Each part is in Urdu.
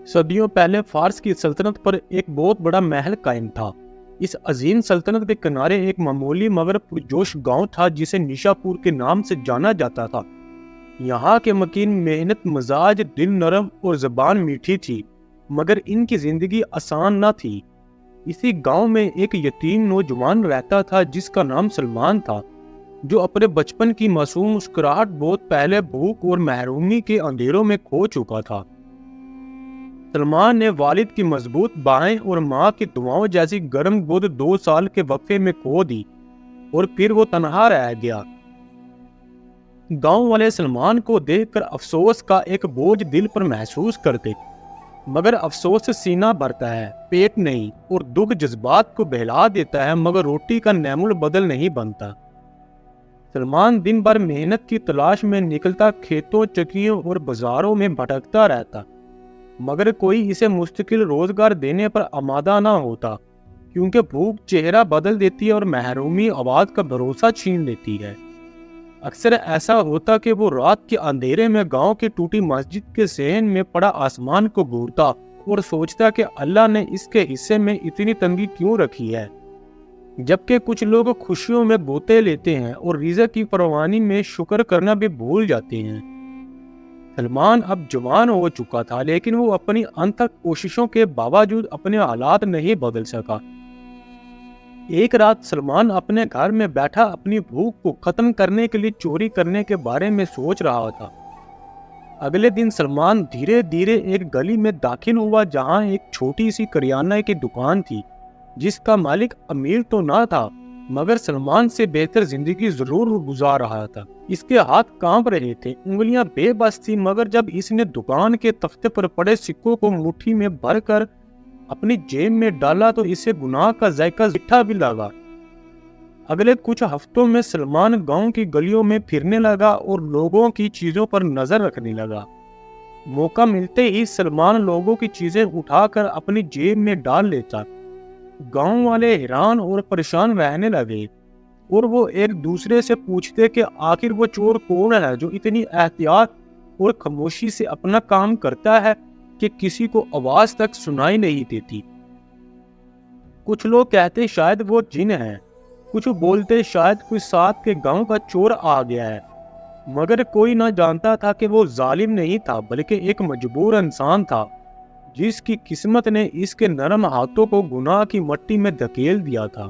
صدیوں پہلے فارس کی سلطنت پر ایک بہت بڑا محل قائم تھا۔ اس عظیم سلطنت کے کنارے ایک معمولی مگر پرجوش گاؤں تھا جسے نیشا پور کے نام سے جانا جاتا تھا۔ یہاں کے مکین محنت مزاج دل نرم اور زبان میٹھی تھی، مگر ان کی زندگی آسان نہ تھی۔ اسی گاؤں میں ایک یتیم نوجوان رہتا تھا جس کا نام سلمان تھا، جو اپنے بچپن کی معصوم مسکراہٹ بہت پہلے بھوک اور محرومی کے اندھیروں میں کھو چکا تھا۔ سلمان نے والد کی مضبوط بانہیں اور ماں کی دعاؤں جیسی گرم گود 2 سال کے وقفے میں کھو دی اور پھر وہ تنہا رہ گیا۔ گاؤں والے سلمان کو دیکھ کر افسوس کا ایک بوجھ دل پر محسوس کرتے، مگر افسوس سے سینہ بھرتا ہے، پیٹ نہیں، اور دکھ جذبات کو بہلا دیتا ہے مگر روٹی کا نعم البدل نہیں بنتا۔ سلمان دن بھر محنت کی تلاش میں نکلتا، کھیتوں، چکیوں اور بازاروں میں بھٹکتا رہتا، مگر کوئی اسے مستقل روزگار دینے پر آمادہ نہ ہوتا، کیونکہ بھوک چہرہ بدل دیتی ہے اور محرومی آواز کا بھروسہ چھین لیتی ہے۔ اکثر ایسا ہوتا کہ وہ رات کے اندھیرے میں گاؤں کی ٹوٹی مسجد کے صحن میں پڑا آسمان کو گھورتا اور سوچتا کہ اللہ نے اس کے حصے میں اتنی تنگی کیوں رکھی ہے، جبکہ کچھ لوگ خوشیوں میں غوطے لیتے ہیں اور رزق کی فراوانی میں شکر کرنا بھی بھول جاتے ہیں۔ سلمان اب جوان ہو چکا تھا، لیکن وہ اپنی انتھک کوششوں کے باوجود اپنے حالات نہیں بدل سکا۔ ایک رات سلمان اپنے گھر میں بیٹھا اپنی بھوک کو ختم کرنے کے لیے چوری کرنے کے بارے میں سوچ رہا تھا۔ اگلے دن سلمان دھیرے دھیرے ایک گلی میں داخل ہوا جہاں ایک چھوٹی سی کریانہ کی دکان تھی، جس کا مالک امیر تو نہ تھا، مگر سلمان سے بہتر زندگی ضرور گزار رہا تھا۔ اس کے ہاتھ کانپ رہے تھے، انگلیاں بے بس تھی، مگر جب اس نے دکان کے تختے پر پڑے سکوں کو مٹھی میں بھر کر اپنی جیب میں ڈالا تو اسے گناہ کا ذائقہ میٹھا بھی لگا۔ اگلے کچھ ہفتوں میں سلمان گاؤں کی گلیوں میں پھرنے لگا اور لوگوں کی چیزوں پر نظر رکھنے لگا۔ موقع ملتے ہی سلمان لوگوں کی چیزیں اٹھا کر اپنی جیب میں ڈال لیتا۔ گاؤں والے حیران اور پریشان رہنے لگے اور وہ ایک دوسرے سے پوچھتے کہ آخر وہ چور کون ہے جو اتنی احتیاط اور خاموشی سے اپنا کام کرتا ہے کہ کسی کو آواز تک سنائی نہیں دیتی۔ کچھ لوگ کہتے شاید وہ جن ہے، کچھ بولتے شاید کوئی ساتھ کے گاؤں کا چور آ گیا ہے، مگر کوئی نہ جانتا تھا کہ وہ ظالم نہیں تھا بلکہ ایک مجبور انسان تھا جس کی قسمت نے اس کے نرم ہاتھوں کو گناہ کی مٹی میں دھکیل دیا تھا۔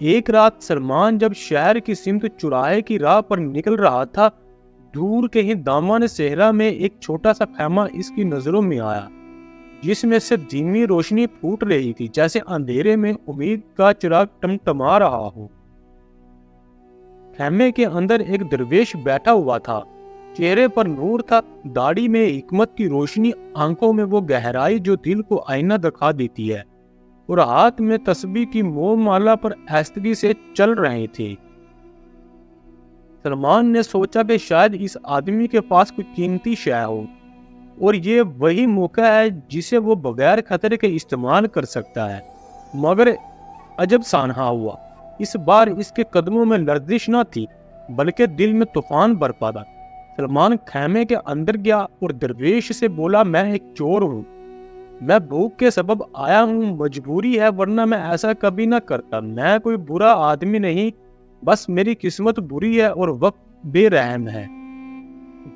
ایک رات سلمان جب شہر کی سمت چوراہے کی راہ پر نکل رہا تھا، دور کہیں دامن صحرا میں ایک چھوٹا سا خیمہ اس کی نظروں میں آیا، جس میں سے دھیمی روشنی پھوٹ رہی تھی، جیسے اندھیرے میں امید کا چراغ ٹمٹما رہا ہو۔ خیمے کے اندر ایک درویش بیٹھا ہوا تھا، چہرے پر نور تھا، داڑھی میں حکمت کی روشنی، آنکھوں میں وہ گہرائی جو دل کو آئینہ دکھا دیتی ہے، اور ہاتھ میں تسبیح کی موم مالا پر آہستگی سے چل رہے تھے۔ سلمان نے سوچا کہ شاید اس آدمی کے پاس کوئی قیمتی شے ہو اور یہ وہی موقع ہے جسے وہ بغیر خطرے کے استعمال کر سکتا ہے، مگر عجب سانحہ ہوا۔ اس بار اس کے قدموں میں لرزش نہ تھی بلکہ دل میں طوفان برپا تھا۔ سلمان خیمے کے اندر گیا اور درویش سے بولا، میں ایک چور ہوں، میں بھوک کے سبب آیا ہوں، مجبوری ہے ورنہ میں ایسا کبھی نہ کرتا، میں کوئی برا آدمی نہیں، بس میری قسمت بری ہے اور وقت بے رحم ہے۔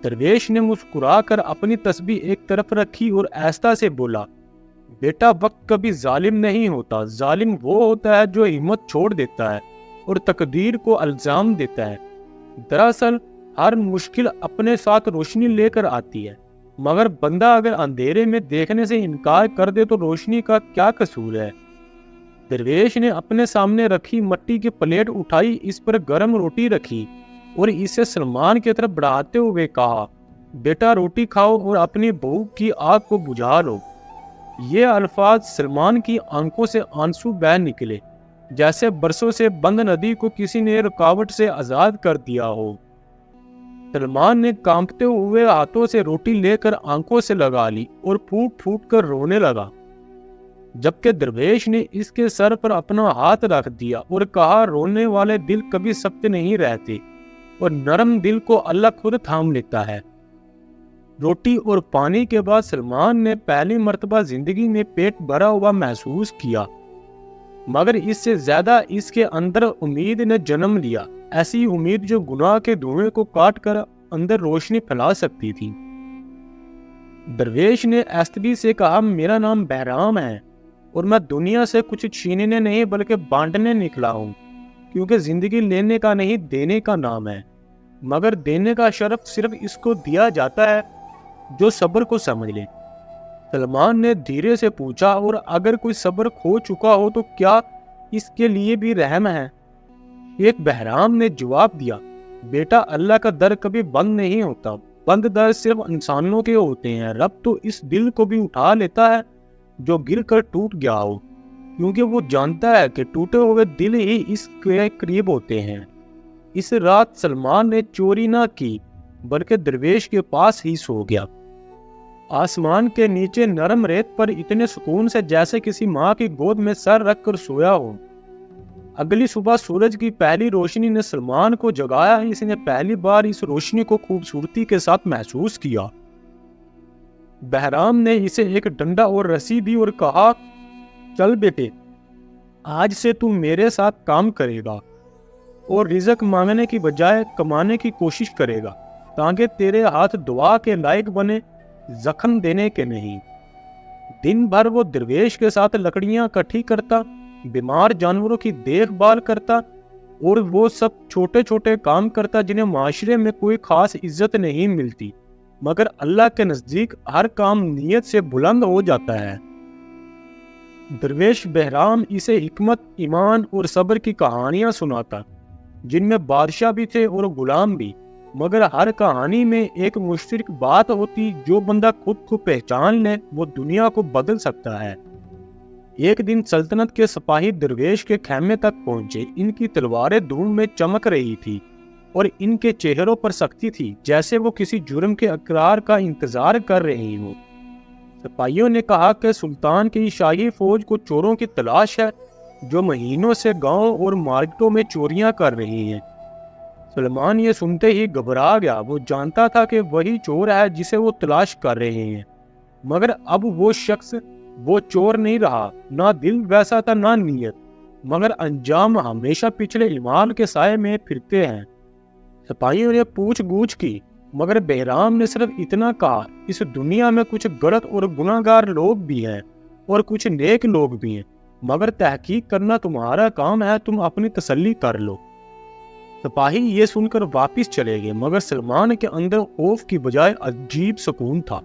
درویش نے مسکرا کر اپنی تسبیح ایک طرف رکھی اور آہستہ سے بولا، بیٹا وقت کبھی ظالم نہیں ہوتا، ظالم وہ ہوتا ہے جو ہمت چھوڑ دیتا ہے اور تقدیر کو الزام دیتا ہے۔ دراصل ہر مشکل اپنے ساتھ روشنی لے کر آتی ہے، مگر بندہ اگر اندھیرے میں دیکھنے سے انکار کر دے تو روشنی کا کیا قصور ہے۔ درویش نے اپنے سامنے رکھی مٹی کی پلیٹ اٹھائی، اس پر گرم روٹی رکھی اور اسے سلمان کی طرف بڑھاتے ہوئے کہا، بیٹا روٹی کھاؤ اور اپنی بھوک کی آگ کو بجھا لو۔ یہ الفاظ سلمان کی آنکھوں سے آنسو بہہ نکلے، جیسے برسوں سے بند ندی کو کسی نے رکاوٹ سے آزاد کر دیا ہو۔ سلمان نے کانپتے ہوئے ہاتھوں سے روٹی لے کر آنکھوں سے لگا لی اور پھوٹ پھوٹ کر رونے لگا، جبکہ درویش نے اس کے سر پر اپنا ہاتھ رکھ دیا اور کہا، رونے والے دل کبھی سخت نہیں رہتے اور نرم دل کو اللہ خود تھام لیتا ہے۔ روٹی اور پانی کے بعد سلمان نے پہلی مرتبہ زندگی میں پیٹ بھرا ہوا محسوس کیا، مگر اس سے زیادہ اس کے اندر امید نے جنم لیا، ایسی امید جو گناہ کے دھوئیں کو کاٹ کر اندر روشنی پھیلا سکتی تھی۔ درویش نے ایستری سے کہا، میرا نام بہرام ہے اور میں دنیا سے کچھ چھیننے نہیں بلکہ بانٹنے نکلا ہوں، کیونکہ زندگی لینے کا نہیں دینے کا نام ہے، مگر دینے کا شرف صرف اس کو دیا جاتا ہے جو صبر کو سمجھ لے۔ سلمان نے دھیرے سے پوچھا، اور اگر کوئی صبر کھو چکا ہو تو کیا اس کے لیے بھی رحم ہے؟ ایک بہرام نے جواب دیا، بیٹا اللہ کا در کبھی بند نہیں ہوتا، بند در صرف انسانوں کے ہوتے ہیں۔ رب تو اس دل کو بھی اٹھا لیتا ہے جو گر کر ٹوٹ گیا ہو، کیونکہ وہ جانتا ہے کہ ٹوٹے ہوئے دل ہی اس کے قریب ہوتے ہیں۔ اس رات سلمان نے چوری نہ کی بلکہ درویش کے پاس ہی سو گیا۔ آسمان کے نیچے نرم ریت پر اتنے سکون سے جیسے کسی ماں کی گود میں سر رکھ کر سویا ہو۔ اگلی صبح سورج کی پہلی روشنی نے سلمان کو جگایا، اس نے پہلی بار اس روشنی کو خوبصورتی کے ساتھ محسوس کیا۔ بہرام نے اسے ایک ڈنڈا اور رسی دی اور کہا، چل بیٹے، آج سے تو میرے ساتھ کام کرے گا اور رزق مانگنے کی بجائے کمانے کی کوشش کرے گا، تاکہ تیرے ہاتھ دعا کے لائق بنے، زخم دینے کے نہیں۔ دن بھر وہ درویش کے ساتھ لکڑیاں اکٹھی کرتا، بیمار جانوروں کی دیکھ بھال کرتا اور وہ سب چھوٹے چھوٹے کام کرتا جنہیں معاشرے میں کوئی خاص عزت نہیں ملتی، مگر اللہ کے نزدیک ہر کام نیت سے بلند ہو جاتا ہے۔ درویش بہرام اسے حکمت، ایمان اور صبر کی کہانیاں سناتا، جن میں بادشاہ بھی تھے اور غلام بھی، مگر ہر کہانی میں ایک مشترک بات ہوتی، جو بندہ خود کو پہچان لے وہ دنیا کو بدل سکتا ہے۔ ایک دن سلطنت کے سپاہی درویش کے خیمے تک پہنچے، ان کی تلواریں دھوپ میں چمک رہی تھی اور ان کے چہروں پر سختی تھی، جیسے وہ کسی جرم کے اقرار کا انتظار کر رہی ہوں۔ سپاہیوں نے کہا کہ سلطان کی شاہی فوج کو چوروں کی تلاش ہے، جو مہینوں سے گاؤں اور مارکیٹوں میں چوریاں کر رہی ہیں۔ سلمان یہ سنتے ہی گھبرا گیا، وہ جانتا تھا کہ وہی چور ہے جسے وہ تلاش کر رہے ہیں، مگر اب وہ شخص وہ چور نہیں رہا، نہ دل ویسا تھا نہ نیت، مگر انجام ہمیشہ پچھلے ایمان کے سائے میں پھرتے ہیں۔ سپاہیوں نے پوچھ گچھ کی، مگر بہرام نے صرف اتنا کہا، اس دنیا میں کچھ غلط اور گناہ گار لوگ بھی ہیں اور کچھ نیک لوگ بھی ہیں، مگر تحقیق کرنا تمہارا کام ہے، تم اپنی تسلی کر لو۔ سپاہی یہ سن کر واپس چلے گئے، مگر سلمان کے اندر خوف کی بجائے عجیب سکون تھا،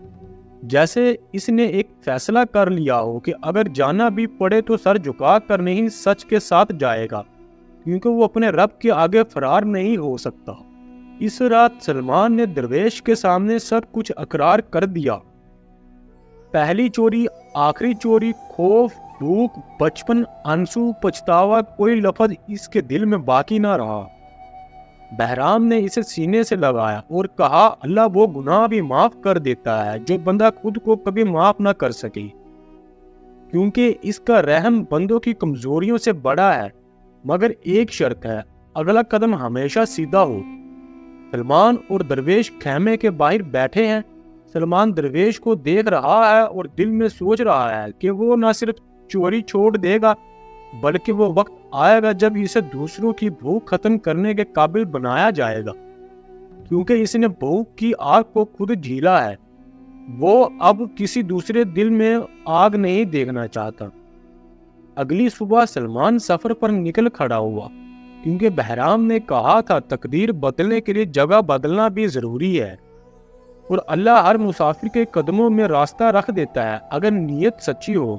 جیسے اس نے ایک فیصلہ کر لیا ہو کہ اگر جانا بھی پڑے تو سر جھکا کر نہیں، سچ کے ساتھ جائے گا، کیونکہ وہ اپنے رب کے آگے فرار نہیں ہو سکتا۔ اس رات سلمان نے درویش کے سامنے سب کچھ اقرار کر دیا، پہلی چوری، آخری چوری، خوف، بھوک، بچپن، آنسو، پچھتاوا، کوئی لفظ اس کے دل میں باقی نہ رہا۔ بہرام نے اسے سینے سے لگایا اور کہا، اللہ وہ گناہ بھی معاف کر دیتا ہے جو بندہ خود کو کبھی معاف نہ کر سکے، کیونکہ اس کا رحم بندوں کی کمزوریوں سے بڑا ہے، مگر ایک شرط ہے، اگلا قدم ہمیشہ سیدھا ہو۔ سلمان اور درویش خیمے کے باہر بیٹھے ہیں۔ سلمان درویش کو دیکھ رہا ہے اور دل میں سوچ رہا ہے کہ وہ نہ صرف چوری چھوڑ دے گا، بلکہ وہ وقت آئے گا جب اسے دوسروں کی بھوک ختم کرنے کے قابل بنایا جائے گا، کیونکہ اس نے بھوک کی آگ کو خود جھیلا ہے۔ وہ اب کسی دوسرے دل میں آگ نہیں دیکھنا چاہتا۔ اگلی صبح سلمان سفر پر نکل کھڑا ہوا، کیونکہ بہرام نے کہا تھا تقدیر بدلنے کے لیے جگہ بدلنا بھی ضروری ہے، اور اللہ ہر مسافر کے قدموں میں راستہ رکھ دیتا ہے اگر نیت سچی ہو۔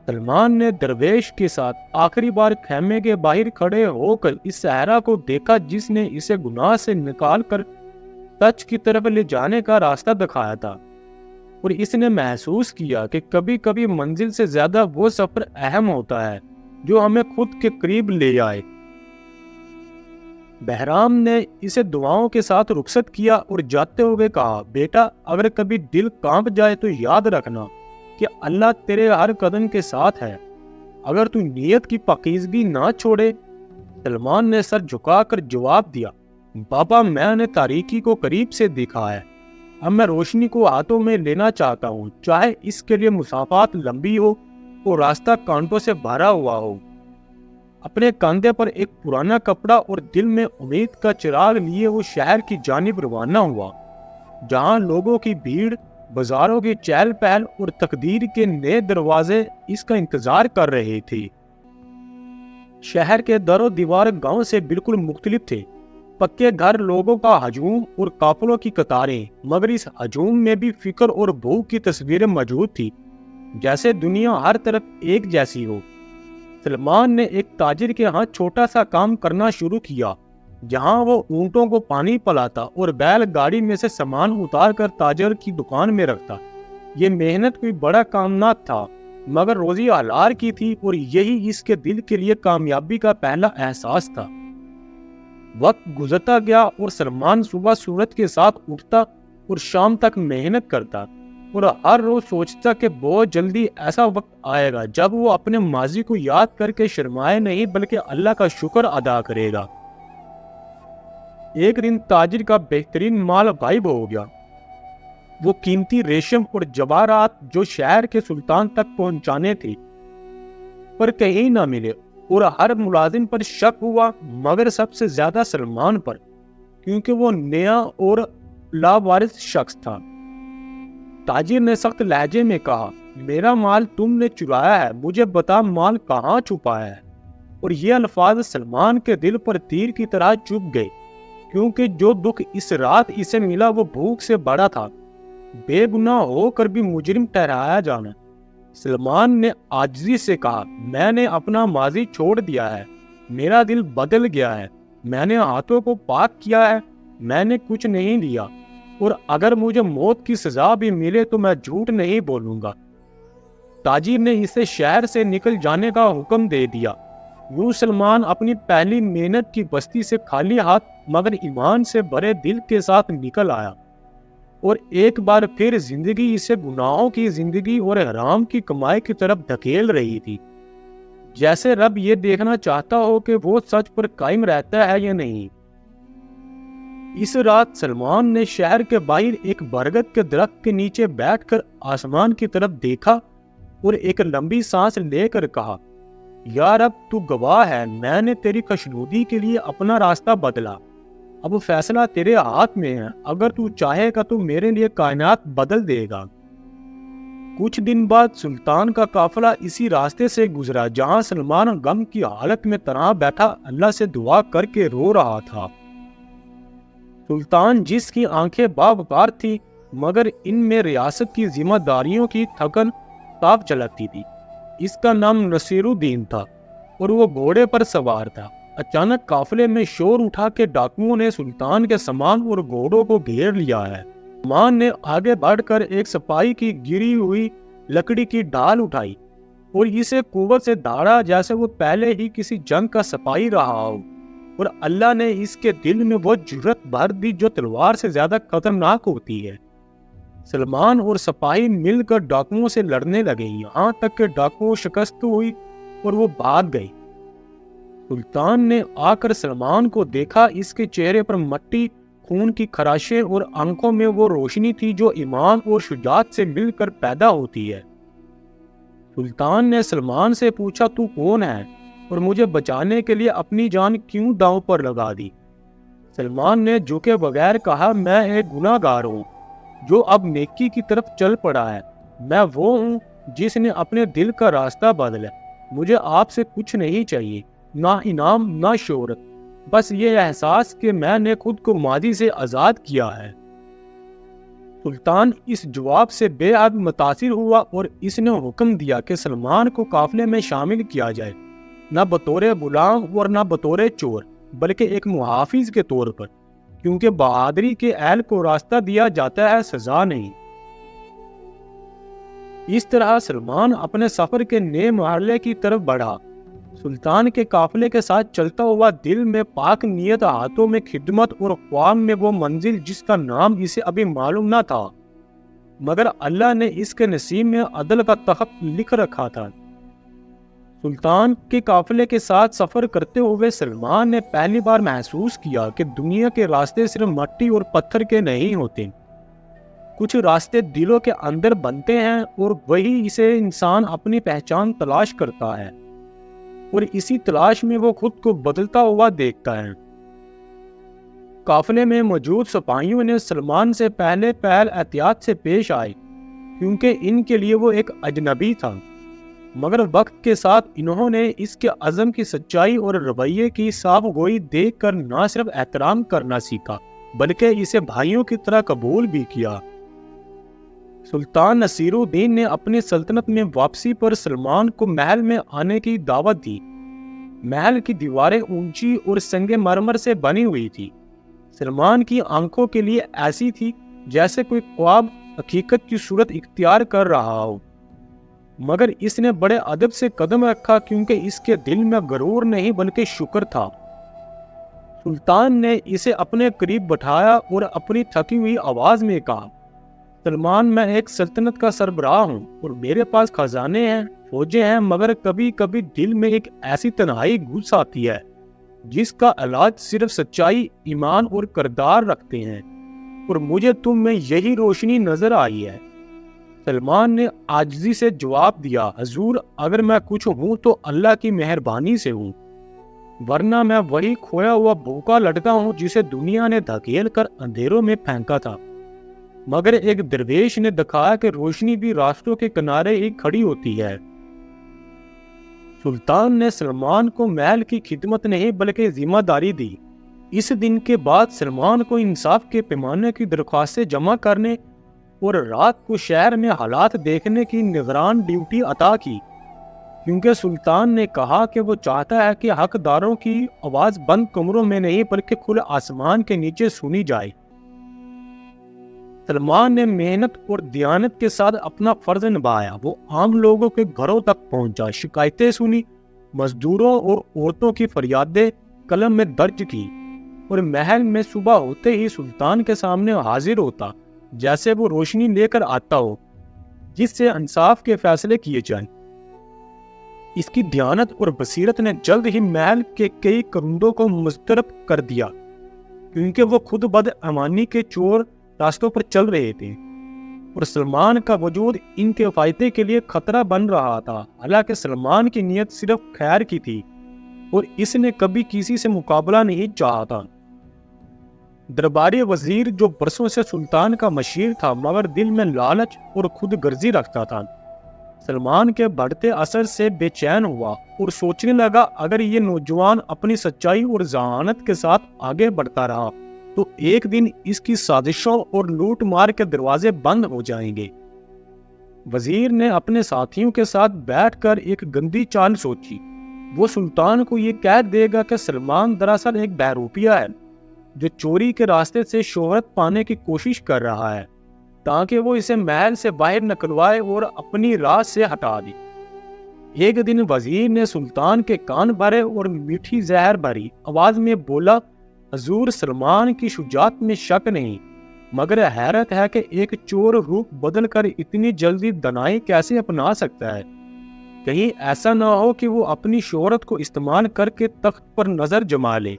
سلمان نے درویش کے ساتھ آخری بار خیمے کے باہر کھڑے ہو کر اس صحرا کو دیکھا جس نے اسے گناہ سے نکال کر سچ کی طرف لے جانے کا راستہ دکھایا تھا، اور اس نے محسوس کیا کہ کبھی کبھی منزل سے زیادہ وہ سفر اہم ہوتا ہے جو ہمیں خود کے قریب لے آئے۔ بہرام نے اسے دعاؤں کے ساتھ رخصت کیا اور جاتے ہوئے کہا، بیٹا اگر کبھی دل کانپ جائے تو یاد رکھنا کہ اللہ تیرے ہر قدم کے ساتھ ہے، اگر تو نیت کی پاکیزگی نہ چھوڑے۔ سلمان نے سر جھکا کر جواب دیا، بابا میں نے تاریکی کو قریب سے دیکھا ہے، اب میں روشنی کو ہاتھوں میں لینا چاہتا ہوں، چاہے اس کے لیے مسافات لمبی ہو اور راستہ کانٹوں سے بھرا ہوا ہو۔ اپنے کاندھے پر ایک پرانا کپڑا اور دل میں امید کا چراغ لیے وہ شہر کی جانب روانہ ہوا، جہاں لوگوں کی بھیڑ، بازاروں کی چہل پہل اور تقدیر کے نئے دروازے اس کا انتظار کر رہے تھے۔ شہر کے در و دیوار گاؤں سے بالکل مختلف تھے، پکے گھر، لوگوں کا ہجوم اور قافلوں کی قطاریں، مگر اس ہجوم میں بھی فکر اور بھوک کی تصویریں موجود تھی، جیسے دنیا ہر طرف ایک جیسی ہو۔ سلمان نے ایک تاجر کے ہاں چھوٹا سا کام کرنا شروع کیا، جہاں وہ اونٹوں کو پانی پلاتا اور بیل گاڑی میں سے سامان اتار کر تاجر کی دکان میں رکھتا۔ یہ محنت کوئی بڑا کام نہ تھا، مگر روزی حلال کی تھی، اور یہی اس کے دل کے لیے کامیابی کا پہلا احساس تھا۔ وقت گزرتا گیا اور سلمان صبح سورج کے ساتھ اٹھتا اور شام تک محنت کرتا، اور ہر روز سوچتا کہ بہت جلدی ایسا وقت آئے گا جب وہ اپنے ماضی کو یاد کر کے شرمائے نہیں بلکہ اللہ کا شکر ادا کرے گا۔ ایک دن تاجر کا بہترین مال غائب ہو گیا۔ وہ قیمتی ریشم اور جواہرات جو شہر کے سلطان تک پہنچانے تھے پر کہیں نہ ملے، اور ہر ملازم پر شک ہوا، مگر سب سے زیادہ سلمان پر، کیونکہ وہ نیا اور لاوارث شخص تھا۔ تاجر نے سخت لہجے میں کہا، میرا مال تم نے چرایا ہے، مجھے بتا مال کہاں چھپا ہے؟ اور یہ الفاظ سلمان کے دل پر تیر کی طرح چبھ گئے، کیونکہ جو دکھ اس رات اسے ملا وہ بھوک سے بڑا تھا، بے گناہ ہو کر بھی مجرم ٹھہرایا جانا۔ سلمان نے عاجزی سے کہا، میں نے اپنا ماضی چھوڑ دیا ہے، میرا دل بدل گیا ہے، میں نے ہاتھوں کو پاک کیا ہے، میں نے کچھ نہیں لیا، اور اگر مجھے موت کی سزا بھی ملے تو میں جھوٹ نہیں بولوں گا۔ تاجر نے اسے شہر سے نکل جانے کا حکم دے دیا۔ یوں سلمان اپنی پہلی محنت کی بستی سے خالی ہاتھ مگر ایمان سے بھرے دل کے ساتھ نکل آیا، اور ایک بار پھر زندگی اسے گناہوں کی زندگی اور حرام کی کمائی کی طرف دھکیل رہی تھی، جیسے رب یہ دیکھنا چاہتا ہو کہ وہ سچ پر قائم رہتا ہے یا نہیں۔ اس رات سلمان نے شہر کے باہر ایک برگد کے درخت کے نیچے بیٹھ کر آسمان کی طرف دیکھا اور ایک لمبی سانس لے کر کہا، یا رب تو گواہ ہے، میں نے تیری خوشنودی کے لیے اپنا راستہ بدلا، اب فیصلہ تیرے ہاتھ میں ہے، اگر تو چاہے گا تو میرے لیے کائنات بدل دے گا۔ کچھ دن بعد سلطان کا قافلہ اسی راستے سے گزرا جہاں سلمان غم کی حالت میں تنہا بیٹھا اللہ سے دعا کر کے رو رہا تھا۔ سلطان جس کی آنکھیں باوقار تھی مگر ان میں ریاست کی ذمہ داریوں کی تھکن صاف جھلکتی تھی، اس کا نام نصیر الدین تھا اور وہ گھوڑے پر سوار تھا۔ اچانک قافلے میں شور اٹھا کہ ڈاکوؤں نے سلطان کے سامان اور گھوڑوں کو گھیر لیا ہے۔ سلمان نے آگے بڑھ کر ایک سپاہی کی گری ہوئی لکڑی کی ڈھال اٹھائی اور اسے قوت سے دھاڑا جیسے وہ پہلے ہی کسی جنگ کا سپاہی رہا ہو، اور اللہ نے اس کے دل میں وہ جرأت بھر دی جو تلوار سے زیادہ خطرناک ہوتی ہے۔ سلمان اور سپاہی مل کر ڈاکوؤں سے لڑنے لگے، یہاں تک کہ ڈاکو شکست ہوئی اور وہ بھاگ گئے۔ سلطان نے آ کر سلمان کو دیکھا، اس کے چہرے پر مٹی، خون کی خراشیں اور آنکھوں میں وہ روشنی تھی جو ایمان اور شجاعت سے مل کر پیدا ہوتی ہے۔ سلطان نے سلمان سے پوچھا، تو کون ہے اور مجھے بچانے کے لیے اپنی جان کیوں داؤں پر لگا دی؟ سلمان نے جھکے بغیر کہا، میں ایک گناہ گار ہوں جو اب نیکی کی طرف چل پڑا ہے، میں وہ ہوں جس نے اپنے دل کا راستہ بدلا، مجھے آپ سے کچھ نہیں چاہیے، نہ انعام نہ شہرت، بس یہ احساس کہ میں نے خود کو ماضی سے آزاد کیا ہے۔ سلطان اس جواب سے بے حد متاثر ہوا اور اس نے حکم دیا کہ سلمان کو قافلے میں شامل کیا جائے، نہ بطور غلام اور نہ بطور چور، بلکہ ایک محافظ کے طور پر، کیونکہ بہادری کے اہل کو راستہ دیا جاتا ہے، سزا نہیں۔ اس طرح سلمان اپنے سفر کے نئے مرحلے کی طرف بڑھا، سلطان کے قافلے کے ساتھ چلتا ہوا، دل میں پاک نیت، ہاتھوں میں خدمت اور خواب میں وہ منزل جس کا نام اسے ابھی معلوم نہ تھا، مگر اللہ نے اس کے نصیب میں عدل کا تخت لکھ رکھا تھا۔ سلطان کے قافلے کے ساتھ سفر کرتے ہوئے سلمان نے پہلی بار محسوس کیا کہ دنیا کے راستے صرف مٹی اور پتھر کے نہیں ہوتے، کچھ راستے دلوں کے اندر بنتے ہیں اور وہی اسے انسان اپنی پہچان تلاش کرتا ہے، اور اسی تلاش میں وہ خود کو بدلتا ہوا دیکھتا ہے۔ قافلے میں موجود سپاہیوں نے سلمان سے پہلے احتیاط سے پیش آئے، کیونکہ ان کے لیے وہ ایک اجنبی تھا، مگر وقت کے ساتھ انہوں نے اس کے عزم کی سچائی اور رویے کی صاف گوئی دیکھ کر نہ صرف احترام کرنا سیکھا بلکہ اسے بھائیوں کی طرح قبول بھی کیا۔ سلطان نصیر الدین نے اپنی سلطنت میں واپسی پر سلمان کو محل میں آنے کی دعوت دی۔ محل کی دیواریں اونچی اور سنگ مرمر سے بنی ہوئی تھی۔ سلمان کی آنکھوں کے لیے ایسی تھی جیسے کوئی خواب حقیقت کی صورت اختیار کر رہا ہو، مگر اس نے بڑے ادب سے قدم رکھا کیونکہ اس کے دل میں غرور نہیں بلکہ شکر تھا۔ سلطان نے اسے اپنے قریب بٹھایا اور اپنی تھکی ہوئی آواز میں کہا، سلمان، میں ایک سلطنت کا سربراہ ہوں اور میرے پاس خزانے ہیں، فوجیں ہیں، مگر کبھی کبھی دل میں ایک ایسی تنہائی گھس آتی ہے جس کا علاج صرف سچائی، ایمان اور کردار رکھتے ہیں، اور مجھے تم میں یہی روشنی نظر آئی ہے۔ سلمان نے عاجزی سے جواب دیا، حضور، اگر میں کچھ ہوں تو اللہ کی مہربانی سے ہوں، ورنہ میں وہی کھویا ہوا بھوکا لڑکا ہوں جسے دنیا نے دھکیل کر اندھیروں میں پھینکا تھا۔ مگر ایک درویش نے دکھایا کہ روشنی بھی راستوں کے کنارے ہی کھڑی ہوتی ہے۔ سلطان نے سلمان کو محل کی خدمت نہیں بلکہ ذمہ داری دی۔ اس دن کے بعد سلمان کو انصاف کے پیمانے کی درخواستیں جمع کرنے اور رات کو شہر میں حالات دیکھنے کی نگران ڈیوٹی عطا کی، کیونکہ سلطان نے کہا کہ وہ چاہتا ہے کہ حقداروں کی آواز بند کمروں میں نہیں بلکہ کھلے آسمان کے نیچے سنی جائے۔ سلمان نے محنت اور دیانت کے ساتھ اپنا فرض نبھایا۔ وہ عام لوگوں کے گھروں تک پہنچا، شکایتیں سنی، مزدوروں اور عورتوں کی فریادیں قلم میں درج کی، اور محل میں صبح ہوتے ہی سلطان کے سامنے حاضر ہوتا جیسے وہ روشنی لے کر آتا ہو جس سے انصاف کے فیصلے کیے جائیں۔ اس کی دیانت اور بصیرت نے جلد ہی محل کے کئی کرندوں کو مضطرب کر دیا، کیونکہ وہ خود بد امانی کے چور راستوں پر چل رہے تھے، اور سلمان کا وجود ان کے فائدے کے لیے خطرہ بن رہا تھا۔ حالانکہ سلمان کی نیت صرف خیر کی تھی اور اس نے کبھی کسی سے مقابلہ نہیں چاہا تھا۔ درباری وزیر، جو برسوں سے سلطان کا مشیر تھا مگر دل میں لالچ اور خود غرضی رکھتا تھا، سلمان کے بڑھتے اثر سے بے چین ہوا اور سوچنے لگا، اگر یہ نوجوان اپنی سچائی اور ذہانت کے ساتھ آگے بڑھتا رہا تو ایک دن اس کی سازشوں اور لوٹ مار کے دروازے بند ہو جائیں گے۔ وزیر نے اپنے ساتھیوں کے ساتھ بیٹھ کر ایک گندی چال سوچی۔ وہ سلطان کو یہ کہہ دے گا کہ سلمان دراصل ایک بہروپیہ ہے جو چوری کے راستے سے شہرت پانے کی کوشش کر رہا ہے، تاکہ وہ اسے محل سے باہر نکلوائے اور اپنی راہ سے ہٹا دے۔ ایک دن وزیر نے سلطان کے کان بھرے اور میٹھی زہر بھری آواز میں بولا، حضور، سلمان کی شجاعت میں شک نہیں، مگر حیرت ہے کہ ایک چور روپ بدل کر اتنی جلدی دنائی کیسے اپنا سکتا ہے۔ کہیں ایسا نہ ہو کہ وہ اپنی شہرت کو استعمال کر کے تخت پر نظر جما لے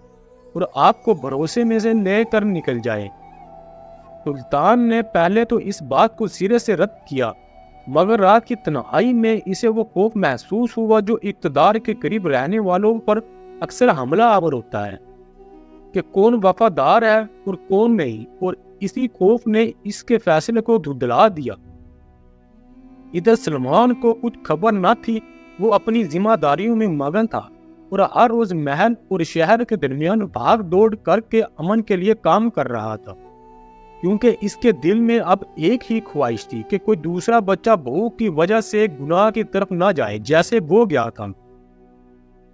اور آپ کو بھروسے میں سے لے کر نکل جائے۔ سلطان نے پہلے تو اس بات کو سرے سے رد کیا، مگر رات کی تنہائی میں اسے وہ خوف محسوس ہوا جو اقتدار کے قریب رہنے والوں پر اکثر حملہ آور ہوتا ہے، کہ کون وفادار ہے اور کون نہیں، اور اسی خوف نے اس کے فیصلے کو دھندلا دیا۔ ادھر سلمان کو کچھ خبر نہ تھی، وہ اپنی ذمہ داریوں میں مگن تھا اور ہر روز محل اور شہر کے درمیان بھاگ دوڑ کر کے امن کے لیے کام کر رہا تھا، کیونکہ اس کے دل میں اب ایک ہی خواہش تھی کہ کوئی دوسرا بچہ بھوک کی وجہ سے گناہ کی طرف نہ جائے جیسے وہ گیا تھا۔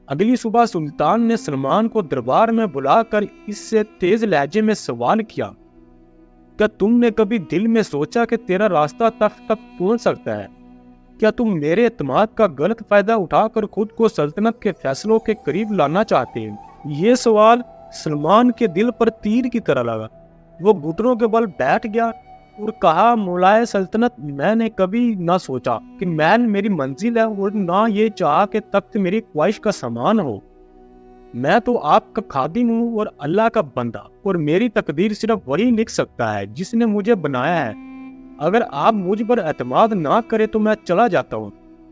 اگلی صبح سلطان نے سلمان کو دربار میں بلا کر اس سے تیز لہجے میں سوال کیا، کیا تم نے کبھی دل میں سوچا کہ تیرا راستہ تخت تک پہنچ سکتا ہے؟ کیا تم میرے اعتماد کا غلط فائدہ اٹھا کر خود کو سلطنت کے فیصلوں کے قریب لانا چاہتے ہو؟ یہ سوال سلمان کے دل پر تیر کی طرح لگا۔ وہ گھٹنوں کے بل بیٹھ گیا اور کہا، مولائے سلطنت، میں نے کبھی نہ سوچا کہ محل میری منزل ہے اور نہ یہ چاہا کہ تخت میری خواہش کا سامان ہو۔ میں تو آپ کا خادم ہوں اور اللہ کا بندہ، اور میری تقدیر صرف وہی لکھ سکتا ہے جس نے مجھے بنایا ہے۔ اگر آپ مجھ پر اعتماد نہ کرے تو میں چلا جاتا ہوں،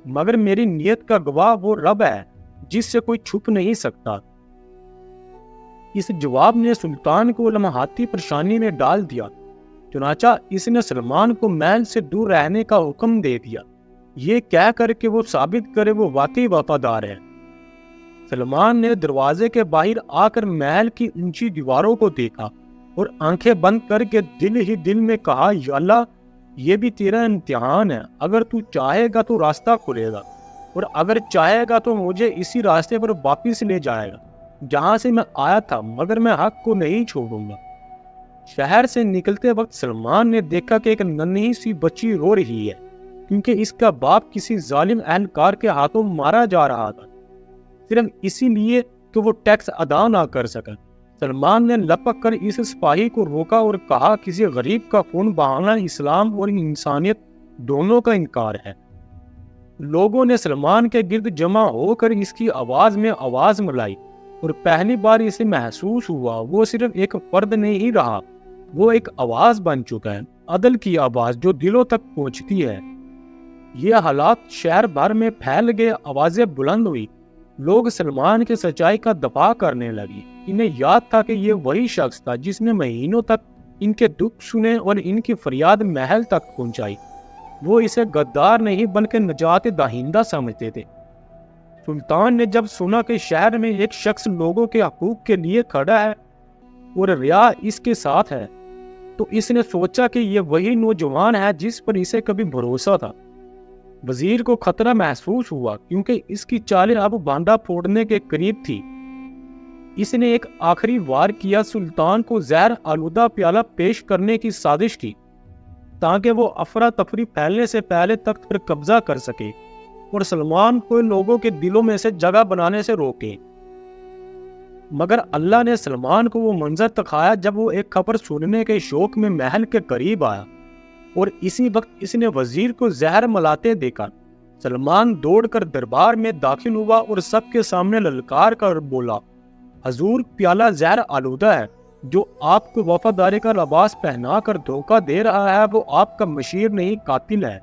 مگر میری نیت کا گواہ وہ رب ہے جس سے کوئی چھپ نہیں سکتا۔ اس جواب نے سلطان کو لمحاتی پریشانی میں ڈال دیا، چنانچہ اس نے سلمان کو محل سے دور رہنے کا حکم دے دیا، یہ کہہ کر کہ وہ ثابت کرے وہ واقعی وفادار ہے۔ سلمان نے دروازے کے باہر آ کر محل کی اونچی دیواروں کو دیکھا اور آنکھیں بند کر کے دل ہی دل میں کہا، یا اللہ، یہ بھی تیرا امتحان ہے، اگر تو چاہے گا تو راستہ کھلے گا، اور اگر چاہے گا تو مجھے اسی راستے پر واپس لے جائے گا جہاں سے میں آیا تھا، مگر میں حق کو نہیں چھوڑوں گا۔ شہر سے نکلتے وقت سلمان نے دیکھا کہ ایک ننھی سی بچی رو رہی ہے، کیونکہ اس کا باپ کسی ظالم اہلکار کے ہاتھوں مارا جا رہا تھا، صرف اسی لیے کہ وہ ٹیکس ادا نہ کر سکا۔ سلمان نے لپک کر اس سپاہی کو روکا اور کہا، کسی غریب کا خون بہانا اسلام اور انسانیت دونوں کا انکار ہے۔ لوگوں نے سلمان کے گرد جمع ہو کر اس کی آواز میں آواز ملائی، اور پہلی بار اسے محسوس ہوا وہ صرف ایک فرد نہیں رہا، وہ ایک آواز بن چکا ہے، عدل کی آواز جو دلوں تک پہنچتی ہے۔ یہ حالات شہر بھر میں پھیل گئے، آوازیں بلند ہوئی، لوگ سلمان کے سچائی کا دفاع کرنے لگے۔ انہیں یاد تھا کہ یہ وہی شخص تھا جس نے مہینوں تک ان کے دکھ سنے اور ان کی فریاد محل تک پہنچائی۔ وہ اسے غدار نہیں بلکہ نجات دہندہ سمجھتے تھے۔ سلطان نے جب سنا کہ شہر میں ایک شخص لوگوں کے حقوق کے لیے کھڑا ہے اور ریا اس کے ساتھ ہے، تو اس نے سوچا کہ یہ وہی نوجوان ہے جس پر اسے کبھی بھروسہ تھا۔ وزیر کو خطرہ محسوس ہوا کیونکہ اس کی چالیں اب باندھا پھوڑنے کے قریب تھی۔ اس نے ایک آخری وار کیا، سلطان کو زہر آلودہ پیالہ پیش کرنے کی سازش کی تاکہ وہ افراتفری پھیلنے سے پہلے تخت پر قبضہ کر سکے اور سلمان کو لوگوں کے دلوں میں سے جگہ بنانے سے روکے۔ مگر اللہ نے سلمان کو وہ منظر دکھایا جب وہ ایک خبر سننے کے شوق میں محل کے قریب آیا، اور اسی وقت اس نے وزیر کو زہر ملاتے دیکھا۔ سلمان دوڑ کر دربار میں داخل ہوا اور سب کے سامنے للکار کر بولا، حضور، پیالہ زہر آلودہ ہے، جو آپ کو وفاداری کا لباس پہنا کر دھوکہ دے رہا ہے وہ آپ کا مشیر نہیں، قاتل ہے۔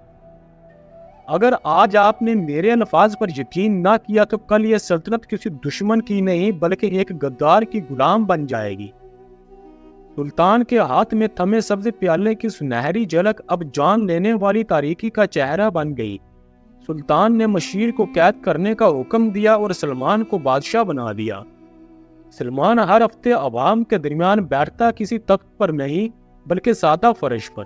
اگر آج آپ نے میرے الفاظ پر یقین نہ کیا تو کل یہ سلطنت کسی دشمن کی نہیں بلکہ ایک غدار کی غلام بن جائے گی۔ سلطان کے ہاتھ میں تھمے سبز پیالے کی سنہری جھلک اب جان لینے والی تاریکی کا چہرہ بن گئی۔ سلطان نے مشیر کو قید کرنے کا حکم دیا اور سلمان کو بادشاہ بنا دیا۔ سلمان ہر ہفتے عوام کے درمیان بیٹھتا، کسی تخت پر نہیں بلکہ سادہ فرش پر،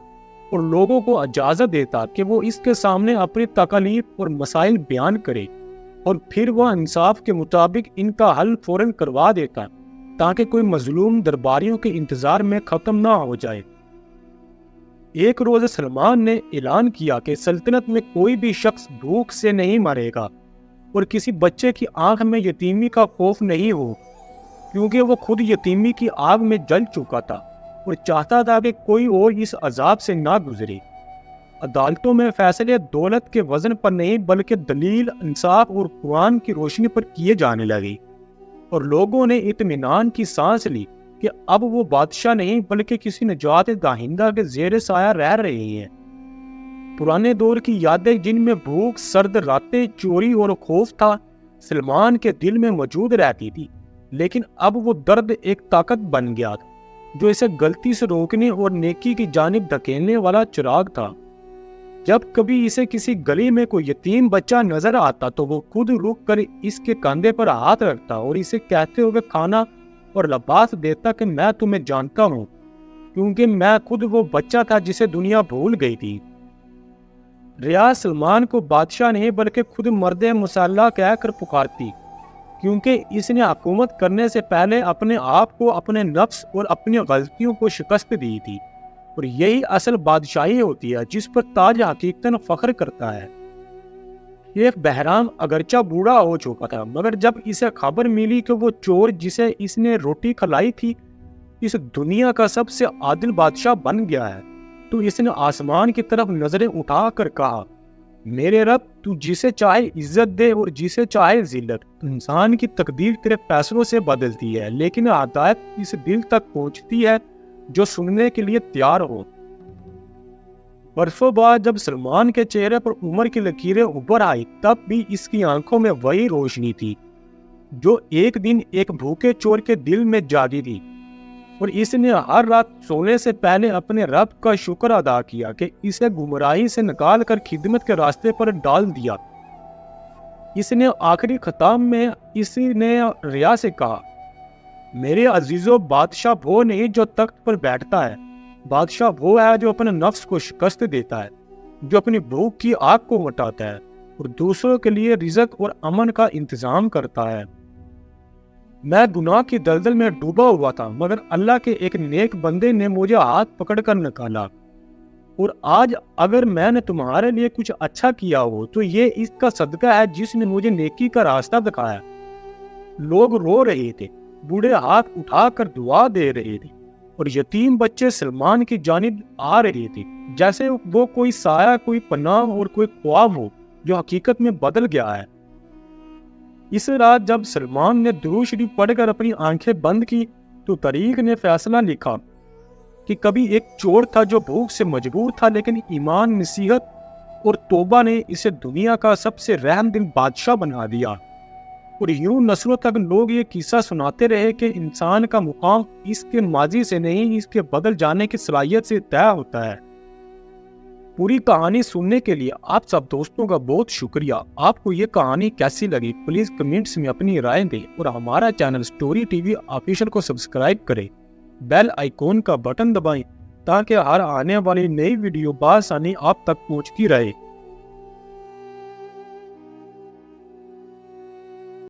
اور لوگوں کو اجازت دیتا کہ وہ اس کے سامنے اپنی تکالیف اور مسائل بیان کرے، اور پھر وہ انصاف کے مطابق ان کا حل فوراً کروا دیتا تاکہ کوئی مظلوم درباریوں کے انتظار میں ختم نہ ہو جائے۔ ایک روز سلمان نے اعلان کیا کہ سلطنت میں کوئی بھی شخص بھوک سے نہیں مرے گا اور کسی بچے کی آنکھ میں یتیمی کا خوف نہیں ہو، کیونکہ وہ خود یتیمی کی آگ میں جل چکا تھا اور چاہتا تھا کہ کوئی اور اس عذاب سے نہ گزرے۔ عدالتوں میں فیصلے دولت کے وزن پر نہیں بلکہ دلیل، انصاف اور قرآن کی روشنی پر کیے جانے لگے، اور لوگوں نے اطمینان کی سانس لی کہ اب وہ بادشاہ نہیں بلکہ کسی نجات دہندہ کے زیر سایہ رہ رہے ہیں۔ پرانے دور کی یادیں جن میں بھوک، سرد راتیں، چوری اور خوف تھا، سلمان کے دل میں موجود رہتی تھی، لیکن اب وہ درد ایک طاقت بن گیا تھا جو اسے غلطی سے روکنے اور نیکی کی جانب دھکیلنے والا چراغ تھا۔ جب کبھی اسے کسی گلی میں کوئی یتیم بچہ نظر آتا تو وہ خود رک کر اس کے کاندھے پر ہاتھ رکھتا اور اسے کہتے ہوئے کھانا اور لباس دیتا کہ میں تمہیں جانتا ہوں، کیونکہ میں خود وہ بچہ تھا جسے دنیا بھول گئی تھی۔ ریا سلمان کو بادشاہ نہیں بلکہ خود مرد مسلح کہہ کر پکارتی، کیونکہ اس نے حکومت کرنے سے پہلے اپنے آپ کو، اپنے نفس اور اپنی غلطیوں کو شکست دی تھی، اور یہی اصل بادشاہی ہوتی ہے جس پر تاج حقیقتاً فخر کرتا ہے۔ شیخ بہرام اگرچہ بوڑھا ہو چکا تھا، مگر جب اسے خبر ملی کہ وہ چور جسے اس نے روٹی کھلائی تھی اس دنیا کا سب سے عادل بادشاہ بن گیا ہے، تو اس نے آسمان کی طرف نظریں اٹھا کر کہا، میرے رب، تو جسے چاہے عزت دے اور جسے چاہے ذلت۔ انسان کی تقدیر تیرے فیصلوں سے بدلتی ہے، لیکن ہدایت اس دل تک پہنچتی ہے جو سننے کے لیے تیار ہو۔ برسوں بعد جب سلمان کے چہرے پر عمر کی لکیریں ابھر آئی تب بھی اس کی آنکھوں میں وہی روشنی تھی جو ایک دن ایک بھوکے چور کے دل میں جاگی تھی، اور اس نے ہر رات سونے سے پہلے اپنے رب کا شکر ادا کیا کہ اسے گمراہی سے نکال کر خدمت کے راستے پر ڈال دیا۔ اس نے آخری خطاب میں اسی نے ریا سے کہا، میرے عزیزو، بادشاہ وہ نہیں جو تخت پر بیٹھتا ہے، بادشاہ وہ ہے جو اپنے نفس کو شکست دیتا ہے، جو اپنی بھوک کی آگ کو مٹاتا ہے اور دوسروں کے لیے رزق اور امن کا انتظام کرتا ہے۔ میں گناہ کی دلدل میں ڈوبا ہوا تھا، مگر اللہ کے ایک نیک بندے نے مجھے ہاتھ پکڑ کر نکالا، اور آج اگر میں نے تمہارے لیے کچھ اچھا کیا ہو تو یہ اس کا صدقہ ہے جس نے مجھے نیکی کا راستہ دکھایا۔ لوگ رو رہے تھے، بوڑھے ہاتھ اٹھا کر دعا دے رہے تھے، اور یتیم بچے سلمان کی جانب آ رہے تھے جیسے وہ کوئی سایہ، کوئی پناہ اور کوئی خواب ہو جو حقیقت میں بدل گیا ہے۔ اس رات جب سلمان نے درود شریف پڑھ کر اپنی آنکھیں بند کی تو طریق نے فیصلہ لکھا کہ کبھی ایک چور تھا جو بھوک سے مجبور تھا، لیکن ایمان، نصیحت اور توبہ نے اسے دنیا کا سب سے رحم دل بادشاہ بنا دیا۔ اور یوں نسلوں تک لوگ یہ قصہ سناتے رہے کہ انسان کا مقام اس کے ماضی سے نہیں، اس کے بدل جانے کی صلاحیت سے طے ہوتا ہے۔ پوری کہانی سننے کے لیے آپ سب دوستوں کا بہت شکریہ۔ آپ کو یہ کہانی کیسی لگی پلیز کمنٹس میں اپنی رائے دیں، اور ہمارا channel story T V official کو سبسکرائب کریں، بیل آئیکن کا بٹن دبائیں تاکہ ہر آنے والی نئی ویڈیو بآسانی آپ تک پہنچتی رہے۔